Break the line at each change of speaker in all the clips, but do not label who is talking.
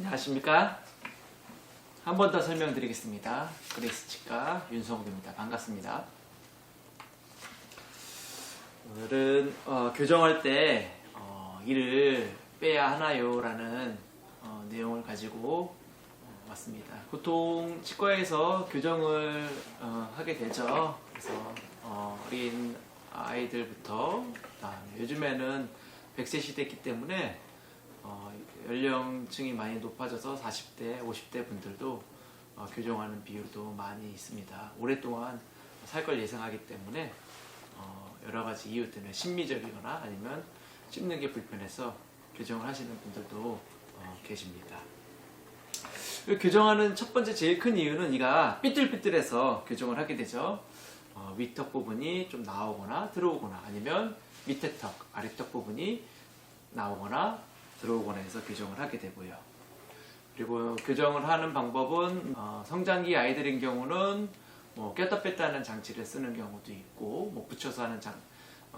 안녕하십니까? 한 번 더 설명드리겠습니다. 그레이스 치과 윤성욱입니다. 반갑습니다. 오늘은 교정할 때 이를 빼야 하나요? 라는 내용을 가지고 왔습니다. 보통 치과에서 교정을 하게 되죠. 그래서 어린 아이들부터 요즘에는 100세 시대이기 때문에 연령층이 많이 높아져서 40대, 50대 분들도 교정하는 비율도 많이 있습니다. 오랫동안 살 걸 예상하기 때문에 여러 가지 이유 때문에 심미적이거나 아니면 씹는 게 불편해서 교정을 하시는 분들도 계십니다. 교정하는 첫 번째 제일 큰 이유는 이가 삐뚤삐뚤해서 교정을 하게 되죠. 위턱 부분이 좀 나오거나 들어오거나 아니면 밑에 턱, 아래턱 부분이 나오거나 들어오거나 해서 교정을 하게 되고요. 그리고 교정을 하는 방법은 성장기 아이들인 경우는 꼈다 뺐다 하는 장치를 쓰는 경우도 있고 붙여서 하는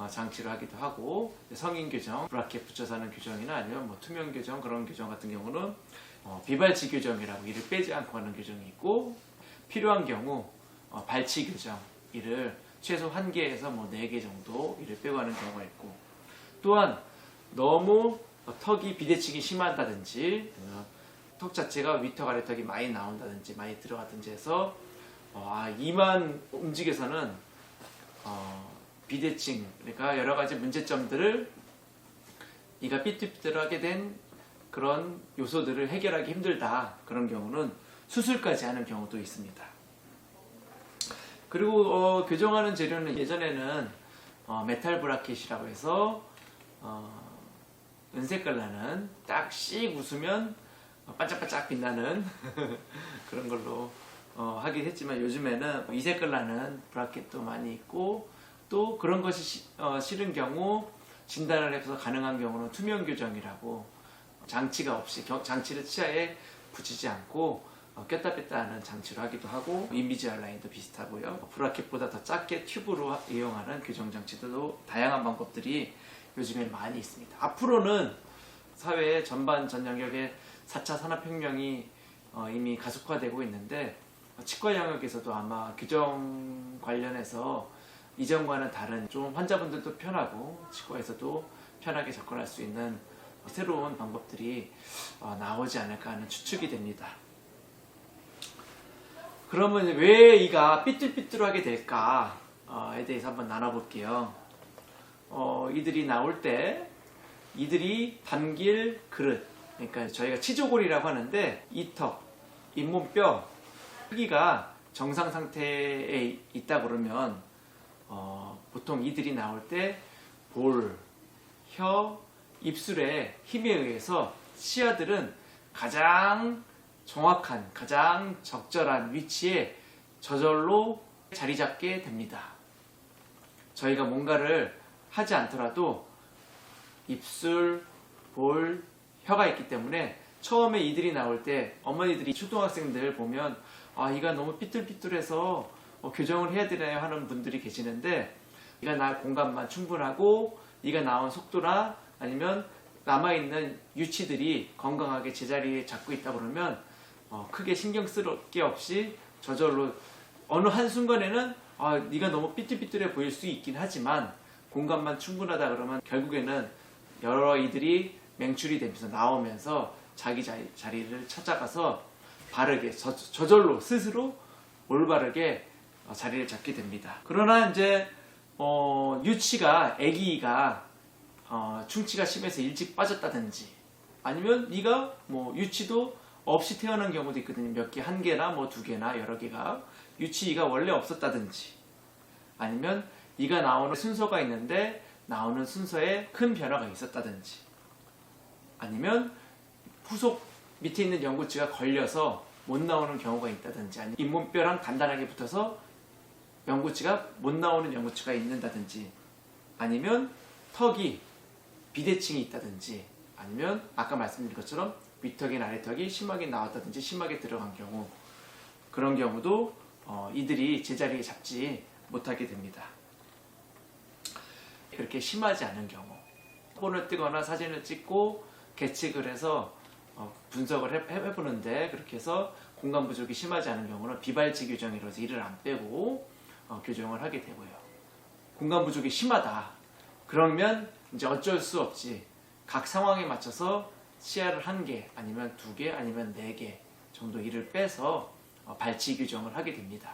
장치를 하기도 하고, 성인 교정, 브라켓 붙여서 하는 교정이나 아니면 투명 교정, 그런 교정 같은 경우는 비발치 교정이라고 이를 빼지 않고 하는 교정이 있고, 필요한 경우 발치 교정, 이를 최소 1개에서 4개 정도 이를 빼고 하는 경우가 있고, 또한 너무 턱이 비대칭이 심하다든지 턱 자체가 위턱 아래턱이 많이 나온다든지 많이 들어가든지 해서 이만 움직여서는 비대칭, 그러니까 여러 가지 문제점들을 이가 삐뚤삐뚤하게 된 그런 요소들을 해결하기 힘들다, 그런 경우는 수술까지 하는 경우도 있습니다. 그리고 교정하는 재료는 예전에는 메탈 브라켓이라고 해서 은색깔 나는 딱 씩 웃으면 반짝반짝 빛나는 그런 걸로 하긴 했지만, 요즘에는 이색깔 나는 브라켓도 많이 있고, 또 그런 것이 싫은 경우 진단을 해서 가능한 경우는 투명 교정이라고 장치가 없이 장치를 치아에 붙이지 않고 꼈다 뺐다 하는 장치로 하기도 하고, 인비지얼 라인도 비슷하고요. 브라켓보다 더 작게 튜브로 이용하는 교정 장치도 다양한 방법들이 요즘에 많이 있습니다. 앞으로는 사회 전반 전 영역에 4차 산업혁명이 이미 가속화되고 있는데, 치과 영역에서도 아마 교정 관련해서 이전과는 다른, 좀 환자분들도 편하고 치과에서도 편하게 접근할 수 있는 새로운 방법들이 나오지 않을까 하는 추측이 됩니다. 그러면 왜 이가 삐뚤삐뚤하게 될까에 대해서 한번 나눠볼게요. 이들이 나올 때 이들이 담길 그릇, 그러니까 저희가 치조골이라고 하는데, 이 턱, 잇몸뼈 크기가 정상 상태에 있다 그러면 보통 이들이 나올 때 볼, 혀, 입술의 힘에 의해서 치아들은 가장 정확한, 가장 적절한 위치에 저절로 자리 잡게 됩니다. 저희가 뭔가를 하지 않더라도 입술, 볼, 혀가 있기 때문에 처음에 이들이 나올 때 어머니들이 초등학생들 보면 이가 너무 삐뚤삐뚤해서 교정을 해야 되나요? 하는 분들이 계시는데, 이가 날 공간만 충분하고 이가 나온 속도나 아니면 남아있는 유치들이 건강하게 제자리에 잡고 있다 그러면 크게 신경 쓸 게 없이 저절로 어느 한순간에는 네가 너무 삐뚤삐뚤해 보일 수 있긴 하지만 공간만 충분하다 그러면 결국에는 여러 이들이 맹출이 되면서 나오면서 자기 자리를 찾아가서 바르게 저절로 스스로 올바르게 자리를 잡게 됩니다. 그러나 이제 유치가, 아기가 충치가 심해서 일찍 빠졌다든지, 아니면 네가 유치도 없이 태어난 경우도 있거든요. 몇 개, 1개나 2개나 여러 개가 유치가 원래 없었다든지, 아니면 이가 나오는 순서가 있는데 나오는 순서에 큰 변화가 있었다든지, 아니면 후속 밑에 있는 연구치가 걸려서 못 나오는 경우가 있다든지, 아니면 잇몸뼈랑 단단하게 붙어서 연구치가 못 나오는 연구치가 있는다든지, 아니면 턱이 비대칭이 있다든지, 아니면 아까 말씀드린 것처럼 위턱이나 아래턱이 심하게 나왔다든지 심하게 들어간 경우, 그런 경우도 이들이 제자리에 잡지 못하게 됩니다. 그렇게 심하지 않은 경우, 폰을 뜨거나 사진을 찍고 계측을 해서 분석을 해보는데, 그렇게 해서 공간 부족이 심하지 않은 경우는 비발치 교정이라서 이를 안 빼고 교정을 하게 되고요. 공간 부족이 심하다. 그러면 이제 어쩔 수 없이 각 상황에 맞춰서 치아를 1개 아니면 2개 아니면 4개 정도 이를 빼서 발치 교정을 하게 됩니다.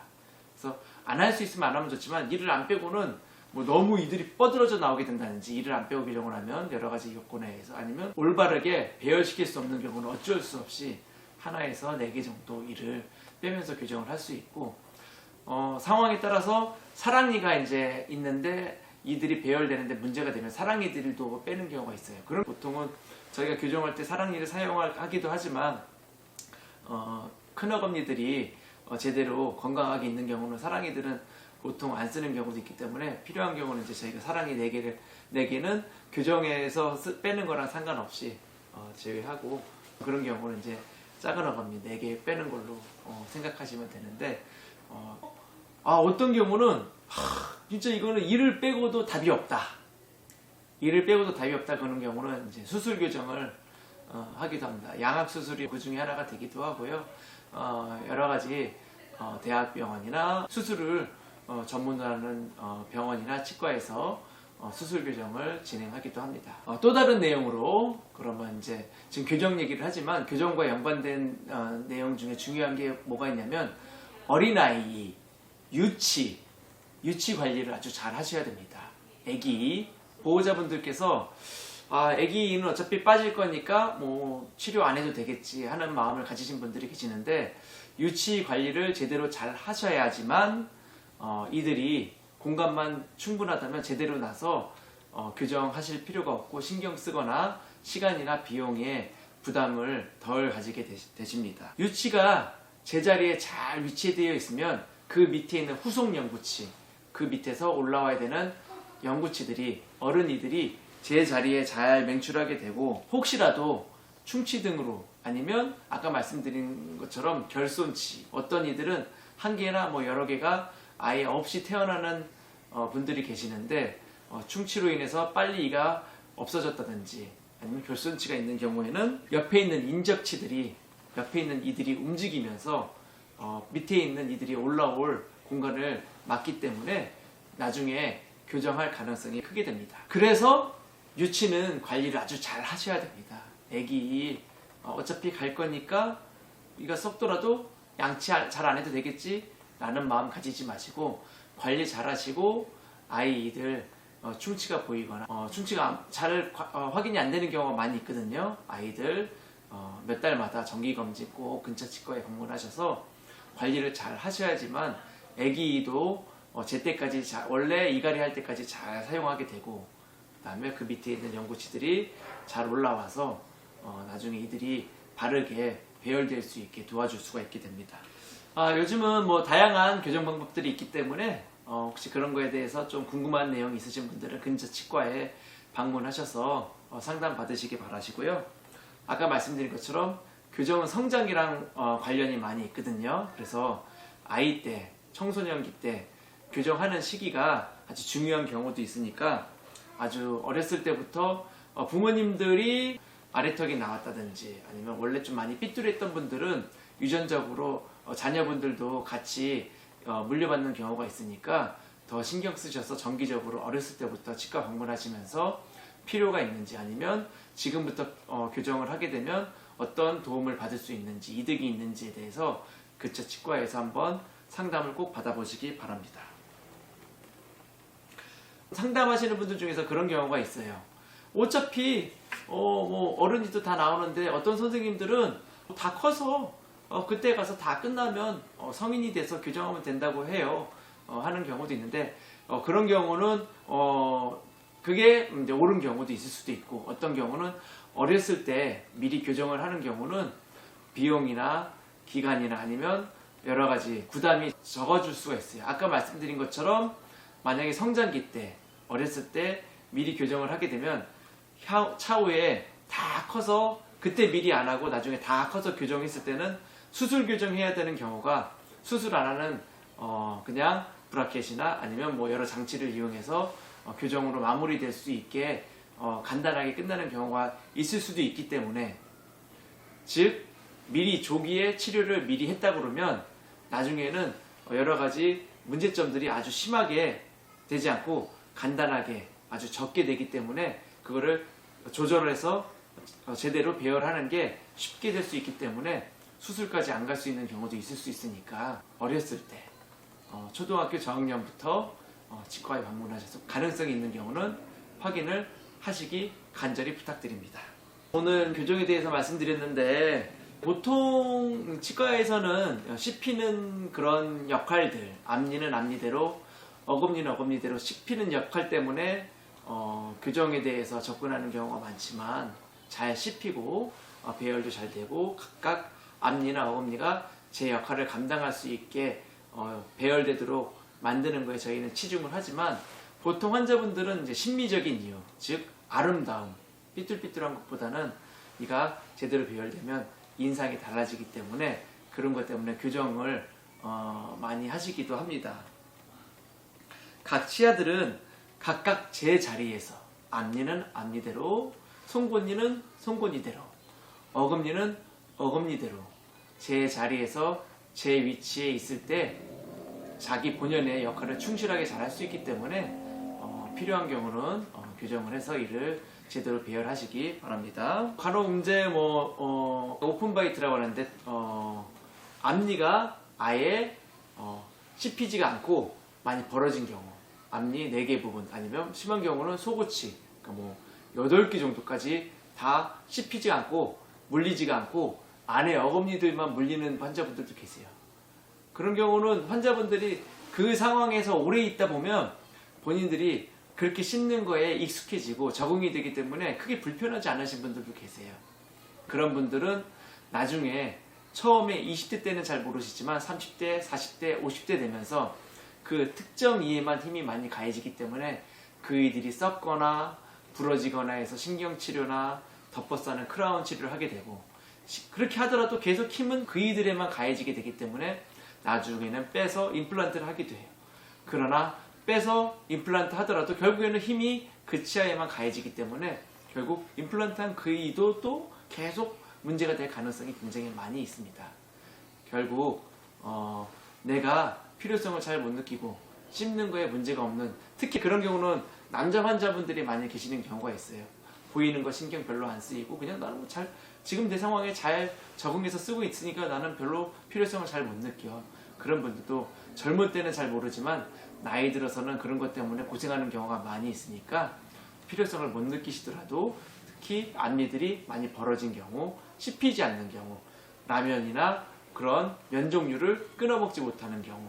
그래서 안 할 수 있으면 안 하면 좋지만 이를 안 빼고는 뭐 너무 이들이 뻗어져 나오게 된다든지 이를 안 빼고 교정을 하면 여러 가지 요건에 의해서, 아니면 올바르게 배열시킬 수 없는 경우는 어쩔 수 없이 하나에서 4개 정도 이를 빼면서 교정을 할 수 있고, 상황에 따라서 사랑니가 이제 있는데 이들이 배열되는데 문제가 되면 사랑니들도 빼는 경우가 있어요. 그럼 보통은 저희가 교정할 때 사랑니를 사용하기도 하지만 큰 어금니들이 제대로 건강하게 있는 경우는 사랑니들은 보통 안 쓰는 경우도 있기 때문에, 필요한 경우는 이제 저희가 사랑니 4개는 교정에서 빼는 거랑 상관없이 제외하고, 그런 경우는 이제 작은 어금니 4개 빼는 걸로 생각하시면 되는데, 어떤 경우는 진짜 이거는 이를 빼고도 답이 없다. 이를 빼고도 답이 없다 그런 경우는 이제 수술 교정을 하기도 합니다. 양악 수술이 그 중에 하나가 되기도 하고요. 여러 가지 대학병원이나 수술을 전문하는 병원이나 치과에서 수술 교정을 진행하기도 합니다. 또 다른 내용으로, 그러면 이제 지금 교정 얘기를 하지만 교정과 연관된 내용 중에 중요한 게 뭐가 있냐면, 어린아이 유치 관리를 아주 잘 하셔야 됩니다. 아기 보호자분들께서 아기는 어차피 빠질 거니까 뭐 치료 안 해도 되겠지 하는 마음을 가지신 분들이 계시는데, 유치 관리를 제대로 잘 하셔야지만 이들이 공간만 충분하다면 제대로 나서 교정하실 필요가 없고 신경 쓰거나 시간이나 비용에 부담을 덜 가지게 되십니다. 유치가 제자리에 잘 위치되어 있으면 그 밑에 있는 후속 연구치, 그 밑에서 올라와야 되는 연구치들이, 어른이들이 제자리에 잘 맹출하게 되고, 혹시라도 충치 등으로 아니면 아까 말씀드린 것처럼 결손치, 어떤 이들은 1개나 뭐 여러 개가 아예 없이 태어나는 분들이 계시는데, 충치로 인해서 빨리 이가 없어졌다든지 아니면 결손치가 있는 경우에는 옆에 있는 인접치들이, 옆에 있는 이들이 움직이면서 밑에 있는 이들이 올라올 공간을 막기 때문에 나중에 교정할 가능성이 크게 됩니다. 그래서 유치는 관리를 아주 잘 하셔야 됩니다. 애기 어차피 갈 거니까 이가 썩더라도 양치 잘 안 해도 되겠지 라는 마음 가지지 마시고, 관리 잘 하시고, 아이들 충치가 보이거나 충치가 잘 확인이 안 되는 경우가 많이 있거든요. 아이들 몇 달마다 정기검진 꼭 근처 치과에 방문하셔서 관리를 잘 하셔야지만 아기도 제때까지 원래 이갈이 할 때까지 잘 사용하게 되고, 그 다음에 그 밑에 있는 연구치들이 잘 올라와서 나중에 이들이 바르게 배열될 수 있게 도와줄 수가 있게 됩니다. 요즘은 뭐 다양한 교정 방법들이 있기 때문에 혹시 그런 거에 대해서 좀 궁금한 내용이 있으신 분들은 근처 치과에 방문하셔서 상담 받으시기 바라시고요. 아까 말씀드린 것처럼 교정은 성장이랑 관련이 많이 있거든요. 그래서 아이 때, 청소년기 때 교정하는 시기가 아주 중요한 경우도 있으니까, 아주 어렸을 때부터 부모님들이 아래턱이 나왔다든지 아니면 원래 좀 많이 삐뚤했던 분들은 유전적으로 자녀분들도 같이 물려받는 경우가 있으니까 더 신경 쓰셔서 정기적으로 어렸을 때부터 치과 방문하시면서 필요가 있는지, 아니면 지금부터 교정을 하게 되면 어떤 도움을 받을 수 있는지, 이득이 있는지에 대해서 근처 치과에서 한번 상담을 꼭 받아보시기 바랍니다. 상담하시는 분들 중에서 그런 경우가 있어요. 어차피 뭐 어른이도 다 나오는데, 어떤 선생님들은 다 커서 그때 가서 다 끝나면 성인이 돼서 교정하면 된다고 해요. 하는 경우도 있는데, 그런 경우는 그게 이제 옳은 경우도 있을 수도 있고, 어떤 경우는 어렸을 때 미리 교정을 하는 경우는 비용이나 기간이나 아니면 여러 가지 부담이 적어질 수가 있어요. 아까 말씀드린 것처럼 만약에 성장기 때, 어렸을 때 미리 교정을 하게 되면 차후에 다 커서 그때 미리 안 하고 나중에 다 커서 교정했을 때는 수술 교정해야 되는 경우가, 수술 안 하는 그냥 브라켓이나 아니면 뭐 여러 장치를 이용해서 교정으로 마무리될 수 있게 간단하게 끝나는 경우가 있을 수도 있기 때문에, 즉 미리 조기에 치료를 미리 했다 그러면 나중에는 여러 가지 문제점들이 아주 심하게 되지 않고 간단하게 아주 적게 되기 때문에 그거를 조절해서 제대로 배열하는 게 쉽게 될 수 있기 때문에 수술까지 안 갈 수 있는 경우도 있을 수 있으니까 어렸을 때 초등학교 저학년부터 치과에 방문하셔서 가능성이 있는 경우는 확인을 하시기 간절히 부탁드립니다. 오늘 교정에 대해서 말씀드렸는데 보통 치과에서는 씹히는 그런 역할들, 앞니는 앞니대로, 어금니는 어금니대로 씹히는 역할 때문에 교정에 대해서 접근하는 경우가 많지만 잘 씹히고 배열도 잘 되고 각각 앞니나 어금니가 제 역할을 감당할 수 있게 배열되도록 만드는 거에 저희는 치중을 하지만 보통 환자분들은 이제 심미적인 이유, 즉 아름다움, 삐뚤삐뚤한 것보다는 이가 제대로 배열되면 인상이 달라지기 때문에 그런 것 때문에 교정을 많이 하시기도 합니다. 각 치아들은 각각 제 자리에서 앞니는 앞니대로, 송곳니는 송곳니대로, 어금니는 어금니대로 제 자리에서 제 위치에 있을 때 자기 본연의 역할을 충실하게 잘 할 수 있기 때문에 필요한 경우는 교정을 해서 이를 제대로 배열하시기 바랍니다. 간혹 이제 오픈바이트라고 하는데 앞니가 아예 씹히지가 않고 많이 벌어진 경우, 앞니 4개 부분 아니면 심한 경우는 속옷이 그러니까 8개 정도까지 다 씹히지 않고 물리지가 않고 안에 어금니들만 물리는 환자분들도 계세요. 그런 경우는 환자분들이 그 상황에서 오래 있다 보면 본인들이 그렇게 씹는 거에 익숙해지고 적응이 되기 때문에 크게 불편하지 않으신 분들도 계세요. 그런 분들은 나중에 처음에 20대 때는 잘 모르시지만 30대, 40대, 50대 되면서 그 특정 이에만 힘이 많이 가해지기 때문에 그 이들이 썩거나 부러지거나 해서 신경치료나 덮어싸는 크라운 치료를 하게 되고 그렇게 하더라도 계속 힘은 그 이들에만 가해지게 되기 때문에 나중에는 빼서 임플란트를 하기도 해요. 그러나 빼서 임플란트 하더라도 결국에는 힘이 그 치아에만 가해지기 때문에 결국 임플란트한 그 이도 또 계속 문제가 될 가능성이 굉장히 많이 있습니다. 결국 내가 필요성을 잘 못 느끼고 씹는 거에 문제가 없는, 특히 그런 경우는 남자 환자분들이 많이 계시는 경우가 있어요. 보이는 거 신경 별로 안 쓰이고 그냥 나는 지금 내 상황에 잘 적응해서 쓰고 있으니까 나는 별로 필요성을 잘 못 느껴. 그런 분들도 젊을 때는 잘 모르지만 나이 들어서는 그런 것 때문에 고생하는 경우가 많이 있으니까 필요성을 못 느끼시더라도 특히 앞니들이 많이 벌어진 경우, 씹히지 않는 경우, 라면이나 그런 면 종류를 끊어 먹지 못하는 경우,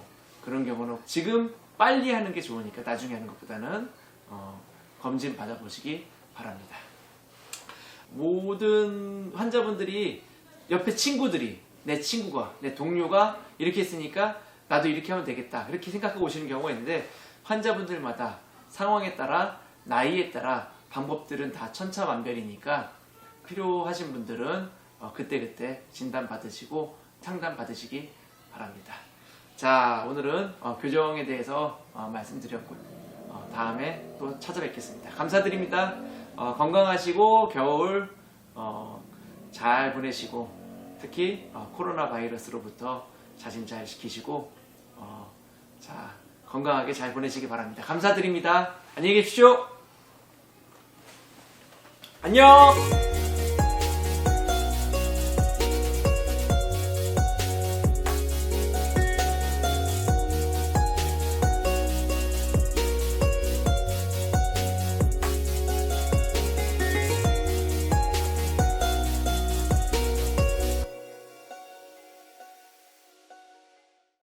그런 경우는 지금 빨리 하는 게 좋으니까 나중에 하는 것보다는 검진 받아보시기 바랍니다. 모든 환자분들이 옆에 친구들이, 내 친구가, 내 동료가 이렇게 했으니까 나도 이렇게 하면 되겠다 이렇게 생각하고 오시는 경우가 있는데 환자분들마다 상황에 따라 나이에 따라 방법들은 다 천차만별이니까 필요하신 분들은 그때그때 진단 받으시고 상담 받으시기 바랍니다. 자, 오늘은 교정에 대해서 말씀드렸고요. 다음에 또 찾아뵙겠습니다. 감사드립니다. 건강하시고 겨울 잘 보내시고 특히 코로나 바이러스로부터 자신 잘 지키시고 건강하게 잘 보내시기 바랍니다. 감사드립니다. 안녕히 계십시오. 안녕.